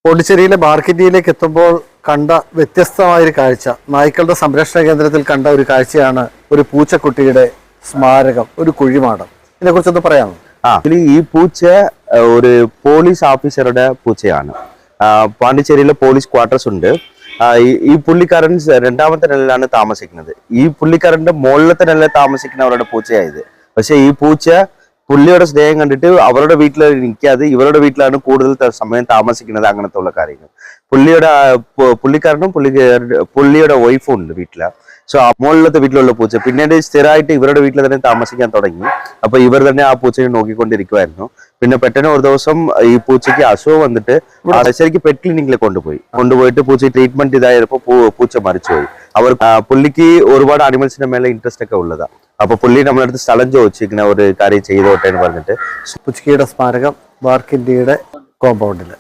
പോണ്ടിച്ചേരിയിലെ ബാർക്കിറ്റിയിലേക്ക് എത്തുമ്പോൾ കണ്ട വ്യത്യസ്തമായൊരു കാഴ്ച, നായ്ക്കളുടെ സംരക്ഷണ കേന്ദ്രത്തിൽ കണ്ട ഒരു കാഴ്ചയാണ് ഒരു പൂച്ചക്കുട്ടിയുടെ സ്മാരകം, ഒരു കുഴിമാടം. ഇതിനെക്കുറിച്ചൊന്ന് പറയാമോ? ഈ പൂച്ച ഒരു പോലീസ് ഓഫീസറുടെ പൂച്ചയാണ്. പാണ്ടിച്ചേരിയിലെ പോലീസ് ക്വാർട്ടേഴ്സ് ഉണ്ട്. ഈ പുള്ളിക്കാരൻ രണ്ടാമത്തെ നിലയിലാണ് താമസിക്കുന്നത്. ഈ പുള്ളിക്കാരന്റെ മുകളിലത്തെ നിലയിൽ താമസിക്കുന്നവരുടെ പൂച്ചയായത്. പക്ഷെ ഈ പൂച്ച പുള്ളിയുടെ സ്നേഹം കണ്ടിട്ട് അവരുടെ വീട്ടിൽ നിൽക്കാതെ ഇവരുടെ വീട്ടിലാണ് കൂടുതൽ സമയം താമസിക്കുന്നത്. അങ്ങനത്തെ ഉള്ള കാര്യങ്ങൾ പുള്ളിക്കാരനും പുള്ളിയുടെ വൈഫും ഉണ്ട് വീട്ടില്. സോ മുകളിലത്തെ വീട്ടിലുള്ള പൂച്ച പിന്നീട് സ്ഥിരമായിട്ട് ഇവരുടെ വീട്ടിൽ തന്നെ താമസിക്കാൻ തുടങ്ങി. അപ്പൊ ഇവർ തന്നെ ആ പൂച്ചയെ നോക്കിക്കൊണ്ടിരിക്കുമായിരുന്നു. പിന്നെ പെട്ടെന്ന് ഒരു ദിവസം ഈ പൂച്ചയ്ക്ക് അസുഖം വന്നിട്ട് ശരിക്കും പെറ്റ് ക്ലിനിക്കിൽ കൊണ്ടുപോയിട്ട് പൂച്ച ട്രീറ്റ്മെന്റ് ഇതായപ്പോ പൂച്ച മരിച്ചുപോയി. പുള്ളിക്ക് ഒരുപാട് അനിമൽസിന്റെ മേലെ ഇൻട്രസ്റ്റ് ഒക്കെ ഉള്ളതാ. അപ്പൊ പുള്ളി നമ്മുടെ അടുത്ത് സ്ഥലം ചോദിച്ചു, ഇങ്ങനെ ഒരു കാര്യം ചെയ്തോട്ടെ എന്ന് പറഞ്ഞിട്ട്. പൂച്ചയുടെ സ്മാരകം ബാർക്കിറ്റിയുടെ കോമ്പൗണ്ടില്.